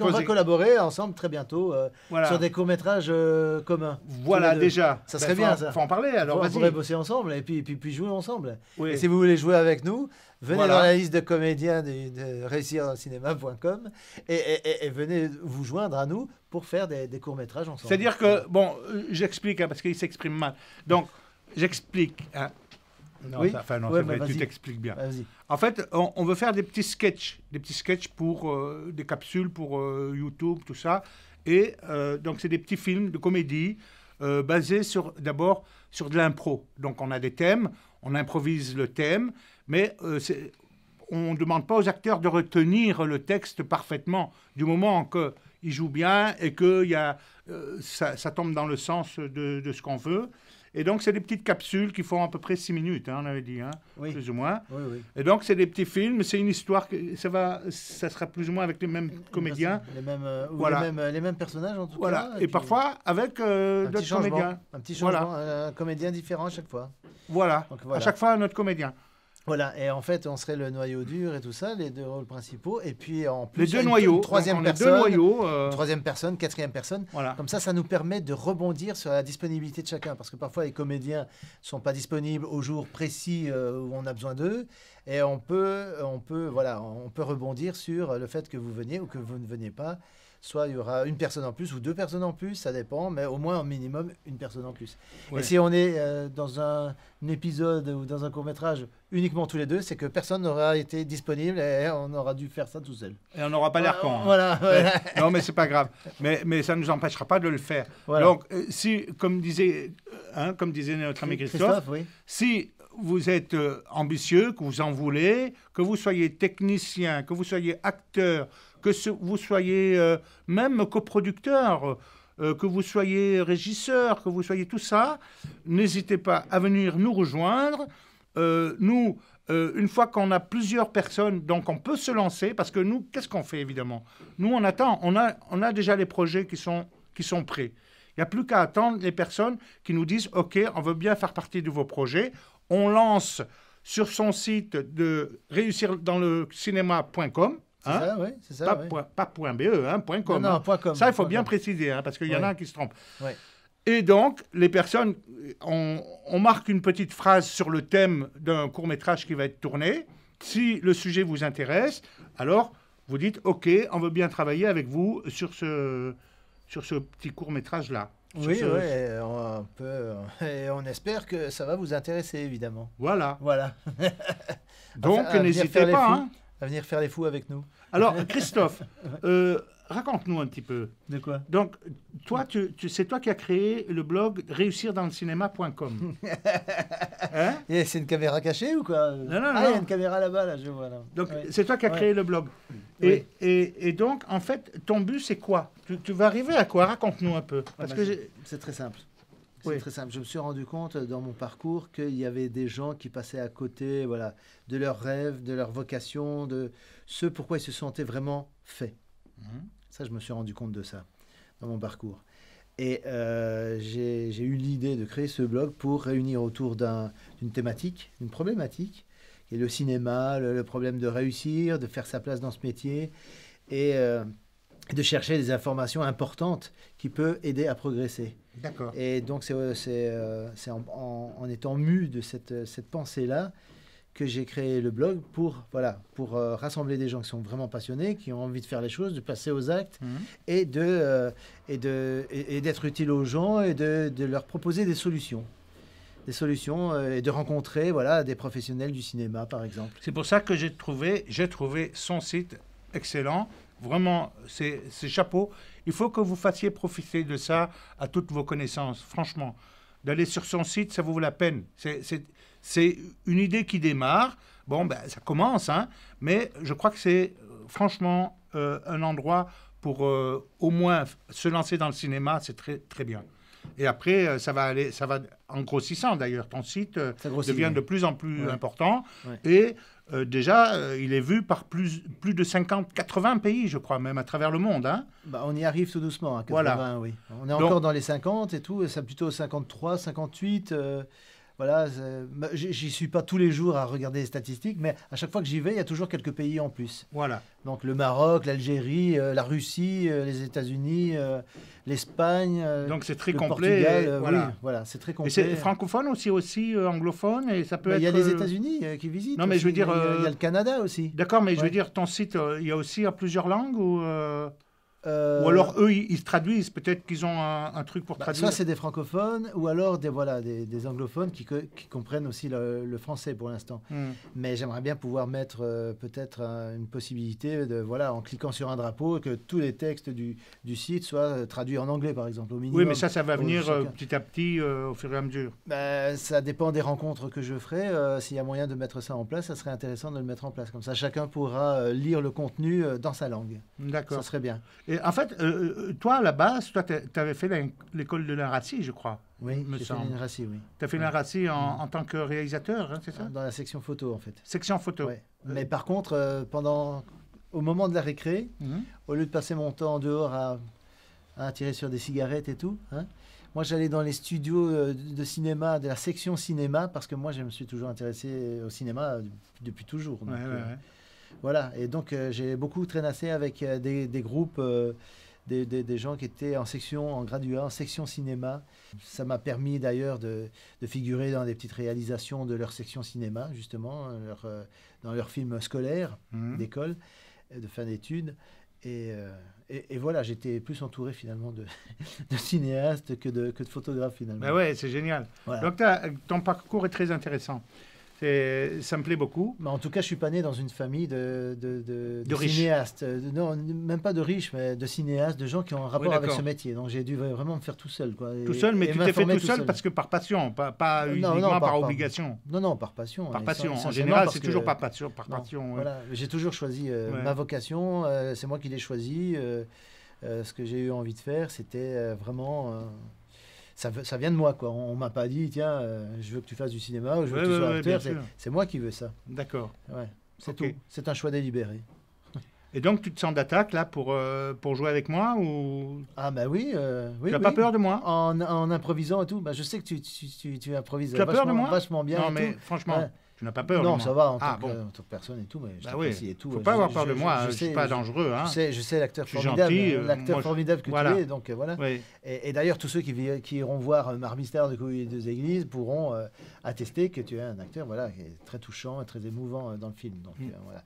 On va collaborer ensemble très bientôt sur des courts-métrages communs. Voilà, déjà. Ça serait bien, ça. Faut en parler, alors vas-y. On pourrait bosser ensemble et puis jouer ensemble. Oui. Et si vous voulez jouer avec nous, venez dans la liste de comédiens de réussirdanscinéma.com et venez vous joindre à nous pour faire des courts-métrages ensemble. C'est-à-dire que, bon, j'explique, hein, parce qu'il s'exprime mal. Donc, j'explique. Hein. Non, oui. Tu t'expliques bien. Vas-y. En fait, on veut faire des petits sketchs pour des capsules pour YouTube, tout ça. Et donc, c'est des petits films de comédie basés d'abord sur de l'impro. Donc, on a des thèmes, on improvise le thème, mais on ne demande pas aux acteurs de retenir le texte parfaitement du moment qu'ils jouent bien et que ça tombe dans le sens de ce qu'on veut. Et donc, c'est des petites capsules qui font à peu près 6 minutes, hein, on avait dit, hein, oui. Plus ou moins. Oui. Et donc, c'est des petits films, c'est une histoire, ça sera plus ou moins avec les mêmes comédiens. Les mêmes personnages, en tout cas. Et puis, parfois, avec d'autres comédiens. Un petit changement, un comédien différent à chaque fois. Voilà, à chaque fois, un autre comédien. Voilà, et en fait, on serait le noyau dur et tout ça, les deux rôles principaux, et puis en plus, les deux noyaux, troisième personne, quatrième personne. Voilà. Comme ça nous permet de rebondir sur la disponibilité de chacun, parce que parfois les comédiens sont pas disponibles au jour précis où on a besoin d'eux, et on peut rebondir sur le fait que vous veniez ou que vous ne veniez pas. Soit il y aura une personne en plus ou deux personnes en plus, ça dépend, mais au moins au minimum une personne en plus. Ouais. Et si on est dans un épisode ou dans un court-métrage uniquement tous les deux, c'est que personne n'aura été disponible et on aura dû faire ça tout seul. Et on n'aura pas l'air con. Hein. Voilà. Non, mais c'est pas grave. Mais ça ne nous empêchera pas de le faire. Voilà. Donc, si, comme disait notre ami Christophe, oui. Si vous êtes ambitieux, que vous en voulez, que vous soyez technicien, que vous soyez acteur, que vous soyez même coproducteur, que vous soyez régisseur, que vous soyez tout ça, n'hésitez pas à venir nous rejoindre. Nous, une fois qu'on a plusieurs personnes, donc on peut se lancer, parce que nous, qu'est-ce qu'on fait évidemment? Nous, on attend, on a déjà les projets qui sont prêts. Il n'y a plus qu'à attendre les personnes qui nous disent « Ok, on veut bien faire partie de vos projets ». On lance sur son site de réussirdanslecinema.com. C'est ça. Pas .be, hein, .com. Non, .com. Ça, il faut bien préciser, hein, parce qu'il y en a qui se trompent. Ouais. Et donc, les personnes, on marque une petite phrase sur le thème d'un court-métrage qui va être tourné. Si le sujet vous intéresse, alors vous dites « Ok, on veut bien travailler avec vous sur ce petit court-métrage-là ». Oui, et on espère que ça va vous intéresser, évidemment. Voilà. Donc, n'hésitez pas à venir faire les fous avec nous. Alors, Christophe, raconte-nous un petit peu. De quoi? Donc, toi, c'est toi qui as créé le blog réussirdanslecinema.com. Hein? C'est une caméra cachée ou quoi? Non. Il y a une caméra là-bas, là, je vois. Là. Donc, c'est toi qui as créé le blog. Et donc, en fait, ton but, c'est quoi? Tu vas arriver à quoi? Raconte-nous un peu. Parce que c'est très simple. C'est très simple. Je me suis rendu compte dans mon parcours qu'il y avait des gens qui passaient à côté de leurs rêves, de leur vocation, de ce pourquoi ils se sentaient vraiment faits. Ça, je me suis rendu compte de ça dans mon parcours. Et j'ai eu l'idée de créer ce blog pour réunir autour d'une thématique, d'une problématique, qui est le cinéma, le problème de réussir, de faire sa place dans ce métier et de chercher des informations importantes qui peuvent aider à progresser. D'accord. Et donc, c'est en étant mu de cette pensée-là que j'ai créé le blog pour rassembler des gens qui sont vraiment passionnés, qui ont envie de faire les choses, de passer aux actes et d'être utile aux gens et de leur proposer des solutions. Et de rencontrer des professionnels du cinéma, par exemple. C'est pour ça que j'ai trouvé son site excellent. Vraiment, c'est chapeau. Il faut que vous fassiez profiter de ça à toutes vos connaissances. Franchement, d'aller sur son site, ça vaut la peine. C'est une idée qui démarre. Bon, ça commence, hein, mais je crois que c'est franchement un endroit pour au moins se lancer dans le cinéma. C'est très, très bien. Et après, ça va en grossissant d'ailleurs. Ton site devient de plus en plus important. Ouais. Et déjà, il est vu par plus de 80 pays, je crois, même à travers le monde. Hein. On y arrive tout doucement, à 80, oui. On est encore dans les 50 et tout, et c'est plutôt 53, 58. Voilà, j'y suis pas tous les jours à regarder les statistiques, mais à chaque fois que j'y vais, il y a toujours quelques pays en plus. Voilà. Donc le Maroc, l'Algérie, la Russie, les États-Unis, l'Espagne. Donc c'est très le complet. Portugal, Voilà. Oui, voilà, c'est très Et complet. c'est francophone aussi anglophone, et ça peut être... Il y a les États-Unis qui visitent. Non, mais je veux aussi. dire... Il y a le Canada aussi. D'accord, mais je veux Ouais. dire, ton site, il y a aussi en plusieurs langues ou alors eux, ils se traduisent. Peut-être qu'ils ont un truc pour traduire. Soit c'est des francophones, ou alors des anglophones qui comprennent aussi le français pour l'instant. Mais j'aimerais bien pouvoir mettre peut-être une possibilité, en cliquant sur un drapeau, que tous les textes du site soient traduits en anglais, par exemple, au minimum. Oui, mais ça va venir chacun. petit à petit au fur et à mesure. Ça dépend des rencontres que je ferai. S'il y a moyen de mettre ça en place, ça serait intéressant de le mettre en place. Comme ça, chacun pourra lire le contenu dans sa langue. D'accord. Ça serait bien. Et en fait, toi, à la base, tu avais fait l'école de l'Inraci, je crois. Oui, me j'ai fait semble. l'INRACI, oui. Tu as fait l'Inraci en tant que réalisateur, hein, c'est ça? Dans la section photo, en fait. Section photo. Ouais. Mais par contre, au moment de la récré, au lieu de passer mon temps dehors à tirer sur des cigarettes et tout, hein, moi j'allais dans les studios de cinéma, de la section cinéma, parce que moi je me suis toujours intéressé au cinéma depuis toujours. Donc, voilà, et donc j'ai beaucoup traînassé avec des groupes, des gens qui étaient en graduat, en section cinéma. Ça m'a permis d'ailleurs de figurer dans des petites réalisations de leur section cinéma, justement, dans leurs films scolaires, d'école, de fin d'études. Et voilà, j'étais plus entouré finalement de cinéastes que de photographes finalement. Ben ouais, c'est génial. Voilà. Donc ton parcours est très intéressant. Ça me plaît beaucoup. Mais en tout cas, je suis pas né dans une famille de cinéastes. Non, même pas de riches, mais de cinéastes, de gens qui ont un rapport avec ce métier. Donc j'ai dû vraiment me faire tout seul. Quoi, tout seul, mais tu t'es fait tout seul parce que par passion, pas uniquement par obligation. Non, par passion. Par passion. En général, c'est toujours par passion. Voilà, j'ai toujours choisi ma vocation. C'est moi qui l'ai choisi. Ce que j'ai eu envie de faire, c'était vraiment... Ça vient de moi, quoi. On m'a pas dit, tiens, je veux que tu fasses du cinéma ou je veux que tu sois acteur. C'est moi qui veux ça. D'accord. Ouais, c'est tout. C'est un choix délibéré. Et donc, tu te sens d'attaque, là, pour jouer avec moi ou... Ah, bah oui. Tu n'as pas peur de moi? En improvisant et tout. Bah, je sais que tu improvises tu as peur de moi? Vachement bien. Non, mais franchement... Ouais. Tu n'as pas peur non, de moi? ça va, en tant que personne et tout, mais je t'apprécie et tout. Il ne faut pas avoir peur de moi, je ne suis pas dangereux. Hein. Je sais l'acteur formidable que tu es, donc voilà. Oui. Et d'ailleurs, tous ceux qui iront voir Marmistère de Couilles et deux Églises pourront attester que tu es un acteur qui est très touchant et très émouvant dans le film. Donc voilà.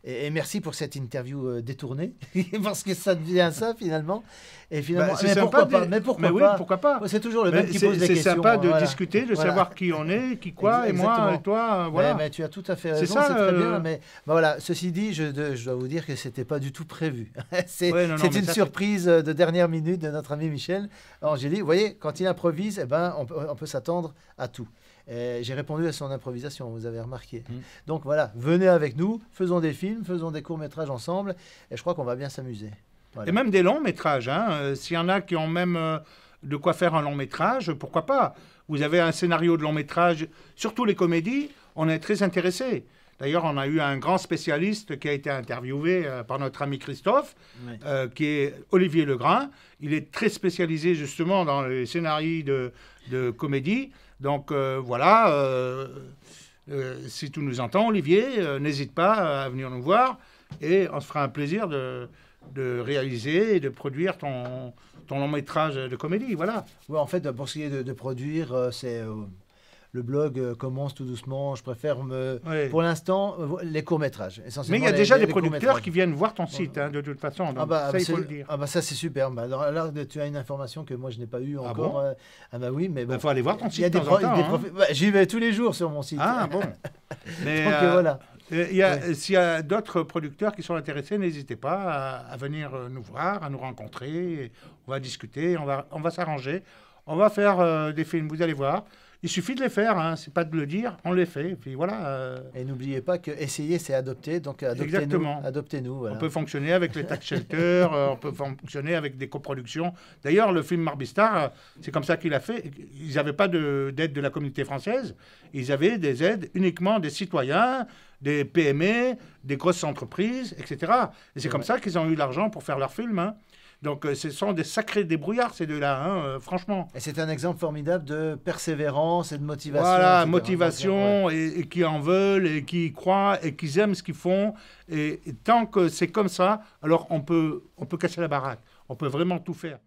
Et merci pour cette interview détournée, parce que ça devient ça finalement. Et finalement, c'est sympa. Mais pourquoi pas? C'est toujours le même qui pose des questions. C'est sympa de discuter, de savoir qui on est, qui quoi, exactement. Et moi, et toi, voilà. Mais tu as tout à fait raison, c'est très bien. Mais voilà, ceci dit, je dois vous dire que c'était pas du tout prévu. C'est une surprise de dernière minute de notre ami Michel Angéli. Vous voyez, quand il improvise, on peut s'attendre à tout. J'ai répondu à son improvisation, vous avez remarqué. Donc voilà, venez avec nous, faisons des films, faisons des courts-métrages ensemble, et je crois qu'on va bien s'amuser. Voilà. Et même des longs-métrages, hein. S'il y en a qui ont même de quoi faire un long-métrage, pourquoi pas? Vous avez un scénario de long-métrage, surtout les comédies, on est très intéressés. D'ailleurs, on a eu un grand spécialiste qui a été interviewé par notre ami Christophe, qui est Olivier Legrain. Il est très spécialisé justement dans les scénarios de comédie. Donc voilà, si tu nous entends, Olivier, n'hésite pas à venir nous voir et on se fera un plaisir de réaliser et de produire ton long métrage de comédie. Voilà. Ouais, en fait, pour ce qui est de produire, c'est... Le blog commence tout doucement. Je préfère pour l'instant, les courts-métrages. Mais il y a déjà des producteurs qui viennent voir ton site, de toute façon. Donc ça, il faut le dire. Ça, c'est super. Alors là, tu as une information que moi, je n'ai pas eue encore. Oui, mais il faut aller voir ton site de temps en temps. J'y vais tous les jours sur mon site. Ah, bon. Mais donc, voilà. S'il y a d'autres producteurs qui sont intéressés, n'hésitez pas à venir nous voir, à nous rencontrer. On va discuter, on va s'arranger. On va faire des films, vous allez voir. Il suffit de les faire, hein. C'est pas de le dire, on les fait. Et puis voilà. Et n'oubliez pas que essayer, c'est adopter. Donc adoptez-nous. Voilà. On peut fonctionner avec les tax shelters, on peut fonctionner avec des coproductions. D'ailleurs, le film Marbistar, c'est comme ça qu'il a fait. Ils n'avaient pas d'aide de la communauté française. Ils avaient des aides uniquement des citoyens, des PME, des grosses entreprises, etc. Et c'est comme ça qu'ils ont eu l'argent pour faire leur film. Hein. Donc, ce sont des sacrés débrouillards, ces deux-là, hein, franchement. Et c'est un exemple formidable de persévérance et de motivation. Voilà, etc. motivation, Ouais. et qui en veulent, et qui y croient, et qui aiment ce qu'ils font. Et tant que c'est comme ça, alors on peut casser la baraque. On peut vraiment tout faire.